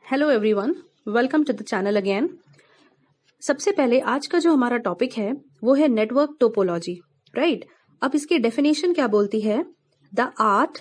Hello everyone, welcome to the channel again. सबसे पहले आज का जो हमारा टॉपिक है वो है नेटवर्क टोपोलॉजी, राइट। अब इसकी डेफिनेशन क्या बोलती है? द आर्ट,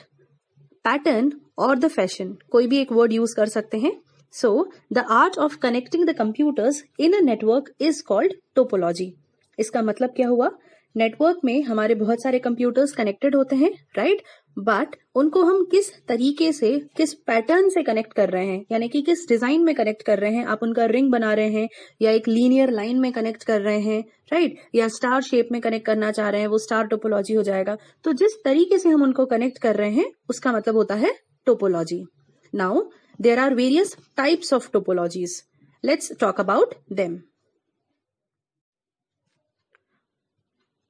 पैटर्न और द फैशन, कोई भी एक वर्ड यूज कर सकते हैं। So the art of connecting the computers in a network is called topology. इसका मतलब क्या हुआ? नेटवर्क में हमारे बहुत सारे कंप्यूटर्स कनेक्टेड होते हैं, राइट, बट उनको हम किस तरीके से, किस पैटर्न से कनेक्ट कर रहे हैं, यानी कि किस डिजाइन में कनेक्ट कर रहे हैं। आप उनका रिंग बना रहे हैं या एक लीनियर लाइन में कनेक्ट कर रहे हैं, राइट, या स्टार शेप में कनेक्ट करना चाह रहे हैं, वो स्टार टोपोलॉजी हो जाएगा। तो जिस तरीके से हम उनको कनेक्ट कर रहे हैं उसका मतलब होता है topology. Now there are various types of topologies, let's talk about them.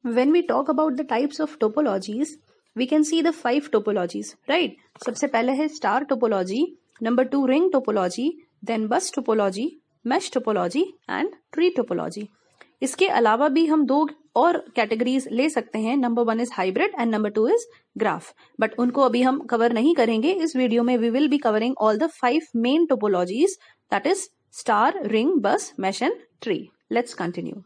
When we talk about the types of topologies, we can see the 5 topologies, right? सबसे पहले है star topology, number 2 ring topology, then bus topology, mesh topology and tree topology. इसके अलावा भी हम 2 और categories ले सकते हैं। Number 1 is hybrid and number 2 is graph, but उनको अभी हम कवर नहीं करेंगे इस वीडियो में। We will be covering all the 5 main topologies, that is star, ring, bus, mesh and tree. Let's continue.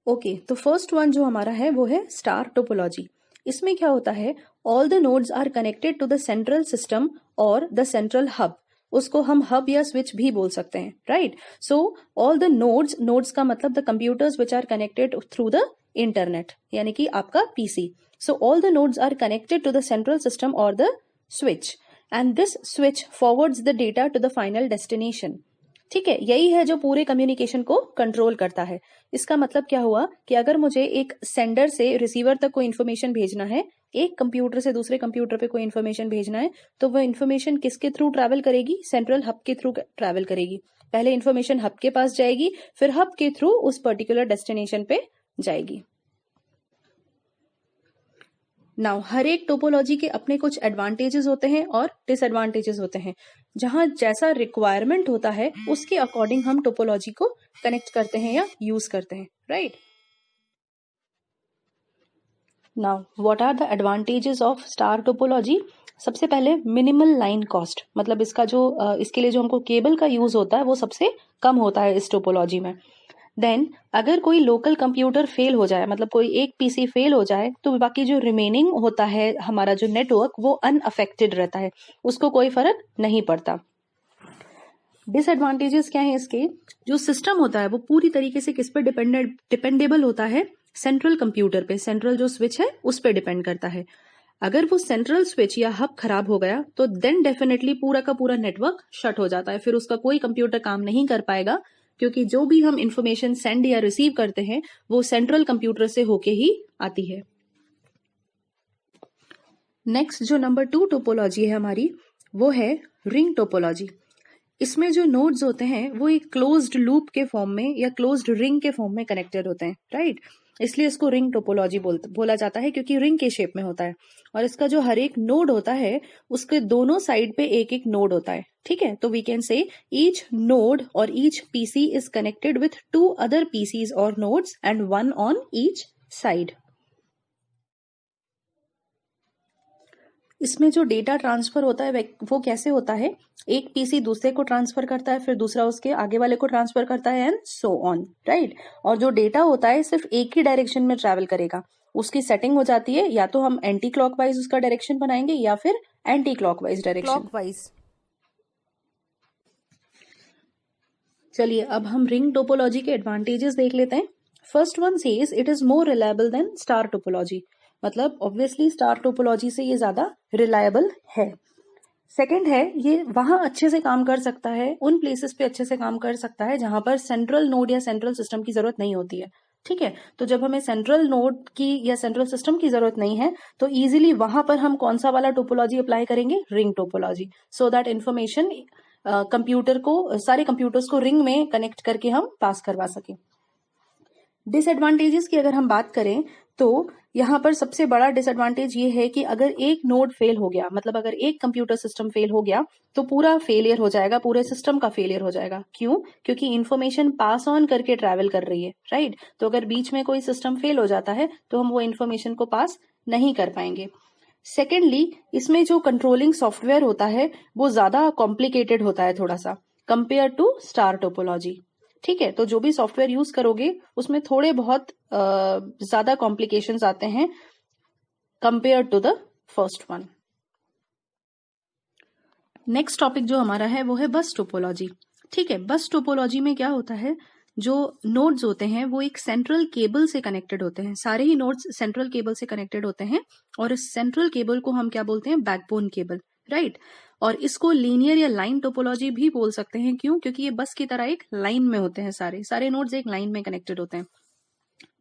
Okay, तो फर्स्ट वन जो हमारा है वो है स्टार टोपोलॉजी। इसमें क्या होता है? All the nodes are connected to the central system और द सेंट्रल हब। उसको हम हब या स्विच भी बोल सकते हैं, right. So all the nodes का मतलब the computers which are connected through the internet, यानी कि आपका PC. So all the nodes are connected to the central system और the switch, and this switch forwards the data to the final destination. ठीक है, यही है जो पूरे कम्युनिकेशन को कंट्रोल करता है। इसका मतलब क्या हुआ कि अगर मुझे एक सेंडर से रिसीवर तक कोई इन्फॉर्मेशन भेजना है, एक कंप्यूटर से दूसरे कंप्यूटर पे कोई इन्फॉर्मेशन भेजना है, तो वो इन्फॉर्मेशन किसके थ्रू ट्रैवल करेगी? सेंट्रल हब के थ्रू ट्रैवल करेगी। पहले इन्फॉर्मेशन हब के पास जाएगी, फिर हब के थ्रू उस पर्टिकुलर डेस्टिनेशन पे जाएगी। नाउ हर एक टोपोलॉजी के अपने कुछ एडवांटेजेस होते हैं और डिसएडवांटेजेस होते हैं। जहां जैसा रिक्वायरमेंट होता है उसके अकॉर्डिंग हम टोपोलॉजी को कनेक्ट करते हैं या यूज करते हैं, right. Now what are the advantages of star topology? सबसे पहले मिनिमल लाइन कॉस्ट, मतलब इसका जो इसके लिए जो हमको केबल का यूज होता है वो सबसे कम होता है इस टोपोलॉजी में। देन अगर कोई लोकल कंप्यूटर फेल हो जाए, मतलब कोई एक पीसी फेल हो जाए, तो बाकी जो रिमेनिंग होता है हमारा जो नेटवर्क वो अनअफेक्टेड रहता है, उसको कोई फर्क नहीं पड़ता। डिसएडवांटेजेस क्या है इसके? जो सिस्टम होता है वो पूरी तरीके से किस पे डिपेंडेबल होता है? सेंट्रल कंप्यूटर पे। सेंट्रल जो स्विच है उस पे डिपेंड करता है। अगर वो सेंट्रल स्विच या हब खराब हो गया तो देन डेफिनेटली पूरा का पूरा नेटवर्क शट हो जाता है, फिर उसका कोई कंप्यूटर काम नहीं कर पाएगा, क्योंकि जो भी हम इंफॉर्मेशन सेंड या रिसीव करते हैं वो सेंट्रल कंप्यूटर से होके ही आती है। नेक्स्ट जो नंबर 2 टोपोलॉजी है हमारी, वो है रिंग टोपोलॉजी। इसमें जो नोड्स होते हैं वो एक क्लोज्ड लूप के फॉर्म में या क्लोज्ड रिंग के फॉर्म में कनेक्टेड होते हैं, राइट। इसलिए इसको रिंग टोपोलॉजी बोला जाता है, क्योंकि रिंग के शेप में होता है। और इसका जो हर एक नोड होता है उसके दोनों साइड पे एक एक नोड होता है, ठीक है। तो we can say each node और each PC is connected with 2 other PCs और nodes and 1 on each side. इसमें जो डेटा ट्रांसफर होता है वो कैसे होता है? एक पीसी दूसरे को ट्रांसफर करता है, फिर दूसरा उसके आगे वाले को ट्रांसफर करता है, एंड सो ऑन, राइट। और जो डेटा होता है सिर्फ एक ही डायरेक्शन में ट्रैवल करेगा। उसकी सेटिंग हो जाती है, या तो हम एंटी क्लॉकवाइज उसका डायरेक्शन बनाएंगे या फिर एंटी क्लॉकवाइज डायरेक्शन। चलिए अब हम रिंग टोपोलॉजी के एडवांटेजेस देख लेते हैं। First one says it is more reliable then star topology, मतलब ऑब्वियसली स्टार टोपोलॉजी से ये ज्यादा रिलायबल है। सेकंड है, ये वहां अच्छे से काम कर सकता है, उन प्लेसेस पे अच्छे से काम कर सकता है जहां पर सेंट्रल नोड या सेंट्रल सिस्टम की जरूरत नहीं होती है, ठीक है। तो जब हमें सेंट्रल नोड की या सेंट्रल सिस्टम की जरूरत नहीं है तो इजीली वहां पर हम कौन सा वाला टोपोलॉजी अप्लाई करेंगे? Ring topology, so that information computer को, सारे कंप्यूटर्स को रिंग में कनेक्ट करके हम पास करवा सकें। डिसएडवांटेजेस की अगर हम बात करें तो यहाँ पर सबसे बड़ा डिसएडवांटेज ये है कि अगर एक नोड फेल हो गया, मतलब अगर एक कंप्यूटर सिस्टम फेल हो गया तो पूरा फेलियर हो जाएगा, पूरे सिस्टम का फेलियर हो जाएगा। क्यों? क्योंकि इन्फॉर्मेशन पास ऑन करके ट्रैवल कर रही है, राइट। तो अगर बीच में कोई सिस्टम फेल हो जाता है तो हम वो इन्फॉर्मेशन को पास नहीं कर पाएंगे। सेकेंडली, इसमें जो कंट्रोलिंग सॉफ्टवेयर होता है वो ज्यादा कॉम्प्लिकेटेड होता है थोड़ा सा कंपेयर टू स्टार टोपोलॉजी। ठीक है, तो जो भी सॉफ्टवेयर यूज करोगे उसमें थोड़े बहुत ज्यादा कॉम्प्लिकेशंस आते हैं compare to the first one. Next topic जो हमारा है वो है बस टोपोलॉजी। ठीक है, बस टोपोलॉजी में क्या होता है, जो नोड्स होते हैं वो एक सेंट्रल केबल से कनेक्टेड होते हैं। सारे ही नोड्स सेंट्रल केबल से कनेक्टेड होते हैं और इस सेंट्रल केबल को हम क्या बोलते हैं, बैकबोन केबल, राइट। और इसको लीनियर या लाइन टोपोलॉजी भी बोल सकते हैं। क्यों? क्योंकि ये बस की तरह एक लाइन में होते हैं, सारे सारे नोड्स एक लाइन में कनेक्टेड होते हैं।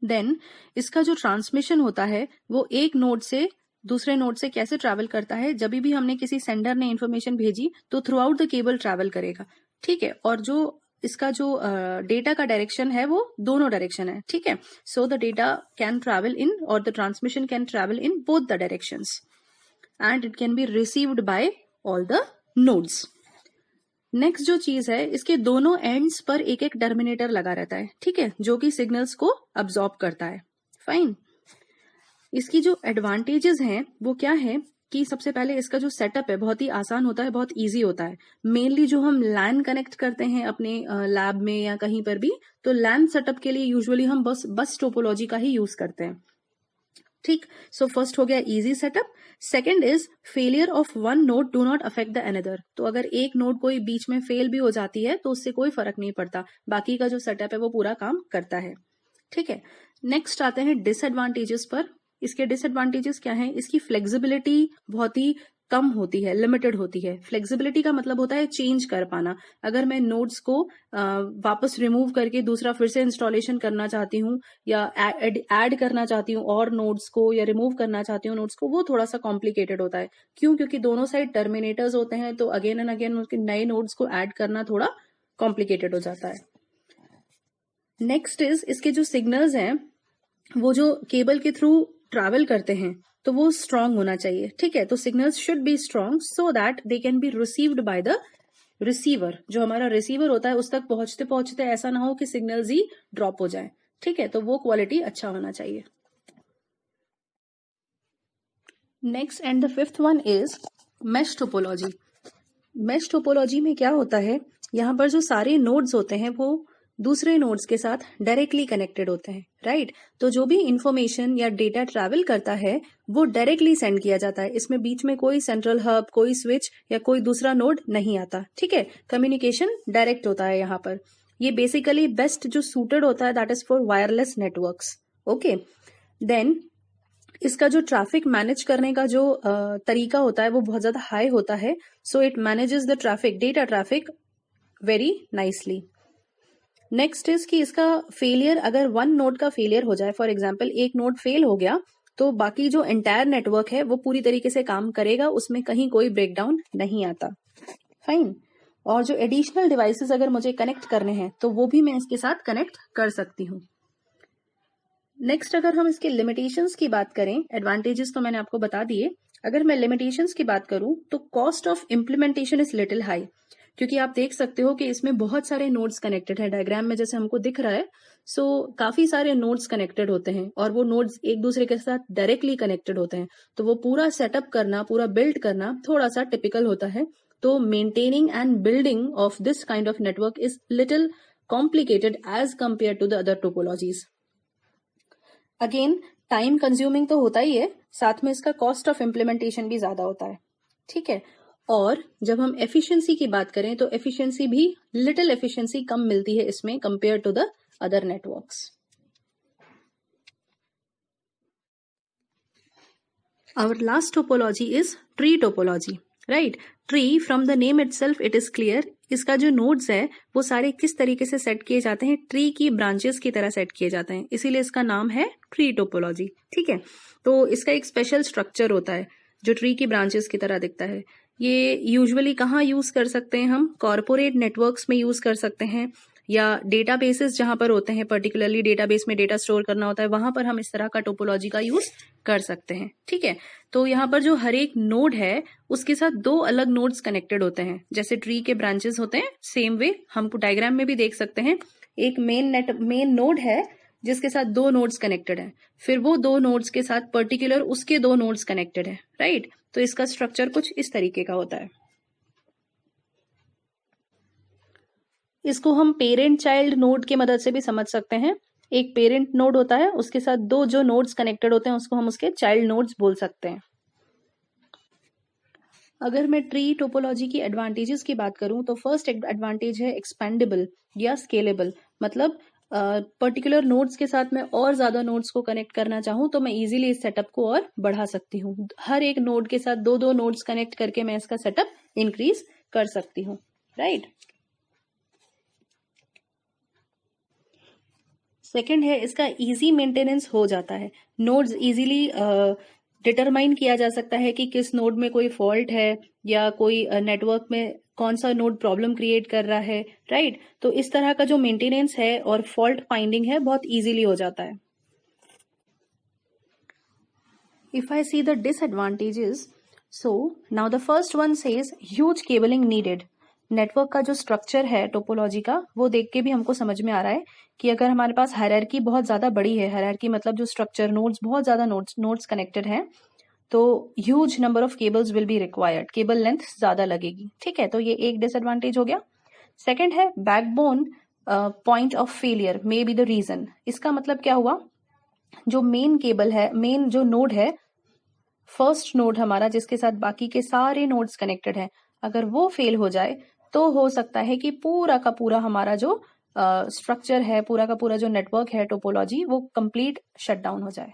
देन इसका जो ट्रांसमिशन होता है वो एक नोड से दूसरे नोड से कैसे ट्रैवल करता है, जब भी हमने किसी सेंडर ने इन्फॉर्मेशन भेजी तो through out the cable travel करेगा। ठीक है, और जो इसका जो डेटा का डायरेक्शन है वो दोनों डायरेक्शन है। ठीक है, so the data can travel in और the transmission can travel in both the directions and it can be received by all the nodes. Next जो चीज है, इसके दोनों एंड्स पर एक एक टर्मिनेटर लगा रहता है। ठीक है, जो कि सिग्नल्स को अब्सॉर्ब करता है। फाइन। इसकी जो एडवांटेजेस हैं वो क्या है कि सबसे पहले इसका जो सेटअप है बहुत ही आसान होता है, बहुत इजी होता है। मेनली जो हम लैन कनेक्ट करते हैं अपने लैब में या कहीं पर भी, तो लैन सेटअप के लिए यूजुअली हम बस टोपोलॉजी का ही यूज करते हैं। ठीक, सो फर्स्ट हो गया easy setup. Second is failure of one node do not affect the another. तो अगर एक नोड कोई बीच में फेल भी हो जाती है तो उससे कोई फर्क नहीं पड़ता, बाकी का जो सेटअप है वो पूरा काम करता है। ठीक है, नेक्स्ट आते हैं डिसएडवांटेजेस पर। इसके डिसएडवांटेजेस क्या है, इसकी फ्लेक्सिबिलिटी बहुत ही कम होती है, लिमिटेड होती है। फ्लेक्सिबिलिटी का मतलब होता है चेंज कर पाना। अगर मैं नोड्स को वापस रिमूव करके दूसरा फिर से इंस्टॉलेशन करना चाहती हूँ या ऐड करना चाहती हूँ और नोड्स को, या रिमूव करना चाहती हूँ नोड्स को, वो थोड़ा सा कॉम्प्लिकेटेड होता है। क्यों? क्योंकि दोनों साइड टर्मिनेटर्स होते हैं, तो अगेन एंड अगेन उनके नए नोड्स को ऐड करना थोड़ा कॉम्प्लिकेटेड हो जाता है। नेक्स्ट इज इसके जो सिग्नल्स हैं वो जो केबल के थ्रू ट्रैवल करते हैं तो वो स्ट्रांग होना चाहिए। ठीक है, तो signals should be strong so that they can be received by the receiver. जो हमारा रिसीवर होता है उस तक पहुंचते पहुंचते ऐसा ना हो कि सिग्नल्स ही ड्रॉप हो जाए। ठीक है, तो वो क्वालिटी अच्छा होना चाहिए। Next and the fifth one is mesh topology. Mesh topology में क्या होता है, यहाँ पर जो सारे नोड्स होते हैं वो दूसरे नोड्स के साथ डायरेक्टली कनेक्टेड होते हैं, राइट। तो जो भी इंफॉर्मेशन या डेटा ट्रैवल करता है वो डायरेक्टली सेंड किया जाता है। इसमें बीच में कोई सेंट्रल हब, कोई स्विच या कोई दूसरा नोड नहीं आता। ठीक है, कम्युनिकेशन डायरेक्ट होता है यहाँ पर। ये बेसिकली बेस्ट जो सूटेड होता है that is for wireless networks. Okay, then इसका जो ट्रैफिक मैनेज करने का जो तरीका होता है वो बहुत ज्यादा हाई होता है। So it manages the traffic, data traffic very nicely. Next is कि इसका फेलियर, अगर वन नोड का फेलियर हो जाए, फॉर एग्जाम्पल एक नोड फेल हो गया, तो बाकी जो एंटायर नेटवर्क है वो पूरी तरीके से काम करेगा, उसमें कहीं कोई ब्रेकडाउन नहीं आता। फाइन। और जो एडिशनल डिवाइसेस अगर मुझे कनेक्ट करने हैं तो वो भी मैं इसके साथ कनेक्ट कर सकती हूँ। नेक्स्ट अगर हम इसके लिमिटेशंस की बात करें, एडवांटेजेस तो मैंने आपको बता दिए। अगर मैं लिमिटेशंस की बात करूं तो cost of implementation is little high, क्योंकि आप देख सकते हो कि इसमें बहुत सारे नोड्स कनेक्टेड है। डायग्राम में जैसे हमको दिख रहा है, सो काफी सारे नोड्स कनेक्टेड होते हैं और वो नोड्स एक दूसरे के साथ डायरेक्टली कनेक्टेड होते हैं, तो वो पूरा सेटअप करना, पूरा बिल्ड करना थोड़ा सा टिपिकल होता है। तो maintaining and building of this kind of network is little complicated as compare to the other topologies. Again time consuming तो होता ही है, साथ में इसका कॉस्ट ऑफ इम्प्लीमेंटेशन भी ज्यादा होता है। ठीक है, और जब हम एफिशिएंसी की बात करें तो एफिशिएंसी भी लिटिल एफिशिएंसी कम मिलती है इसमें compare to the other networks. Our last topology is tree topology, right. Tree, from the name itself it is clear, इसका जो नोड्स है वो सारे किस तरीके से सेट किए जाते हैं, ट्री की ब्रांचेस की तरह सेट किए जाते हैं, इसीलिए इसका नाम है ट्री टोपोलॉजी। ठीक है, तो इसका एक स्पेशल स्ट्रक्चर होता है जो ट्री की ब्रांचेस की तरह दिखता है। ये यूजुअली कहाँ यूज कर सकते हैं हम, कॉर्पोरेट नेटवर्क्स में यूज कर सकते हैं, या डेटाबेसेस जहां पर होते हैं, पर्टिकुलरली डेटाबेस में डेटा स्टोर करना होता है, वहां पर हम इस तरह का टोपोलॉजी का यूज कर सकते हैं। ठीक है, तो यहाँ पर जो हर एक नोड है उसके साथ दो अलग नोड्स कनेक्टेड होते हैं, जैसे ट्री के ब्रांचेस होते हैं, सेम वे हमको डायग्राम में भी देख सकते हैं। एक मेन नोड है जिसके साथ दो नोड्स कनेक्टेड है, फिर वो दो नोड्स के साथ पर्टिकुलर उसके दो नोड्स कनेक्टेड है, राइट। तो इसका स्ट्रक्चर कुछ इस तरीके का होता है। इसको हम पेरेंट चाइल्ड नोड की मदद से भी समझ सकते हैं। एक पेरेंट नोड होता है, उसके साथ दो जो नोड्स कनेक्टेड होते हैं उसको हम उसके चाइल्ड नोड्स बोल सकते हैं। अगर मैं ट्री टोपोलॉजी की एडवांटेजेस की बात करूं तो फर्स्ट एडवांटेज है एक्सपेंडेबल या स्केलेबल। मतलब पर्टिकुलर नोड्स के साथ मैं और ज्यादा नोड्स को कनेक्ट करना चाहूं तो मैं इजीली इस सेटअप को और बढ़ा सकती हूँ। हर एक नोड के साथ दो दो नोड्स कनेक्ट करके मैं इसका सेटअप इंक्रीज कर सकती हूँ, राइट। सेकंड है इसका इजी मेंटेनेंस हो जाता है। नोड्स इजीली डिटरमाइन किया जा सकता है कि किस नोड में कोई फॉल्ट है या कोई नेटवर्क में कौन सा नोड प्रॉब्लम क्रिएट कर रहा है, राइट। तो इस तरह का जो मेंटेनेंस है और फॉल्ट फाइंडिंग है बहुत इजीली हो जाता है। If I see the disadvantages, so now the first one says huge cabling needed. Network का जो स्ट्रक्चर है टोपोलॉजी का वो देख के भी हमको समझ में आ रहा है कि अगर हमारे पास हायरार्की बहुत ज्यादा बड़ी है, हायरार्की मतलब जो स्ट्रक्चर नोड्स बहुत ज्यादा नोड्स कनेक्टेड हैं, तो huge number of cables will be required, cable length ज्यादा लगेगी, ठीक है। तो ये एक डिसएडवांटेज हो गया। सेकंड है backbone point of failure may be the reason. इसका मतलब क्या हुआ, जो मेन केबल है, मेन जो नोड है, फर्स्ट नोड हमारा जिसके साथ बाकी के सारे नोड्स कनेक्टेड है, अगर वो फेल हो जाए तो हो सकता है कि पूरा का पूरा हमारा जो स्ट्रक्चर है, पूरा का पूरा जो नेटवर्क है टोपोलॉजी, वो कंप्लीट शट डाउन हो जाए।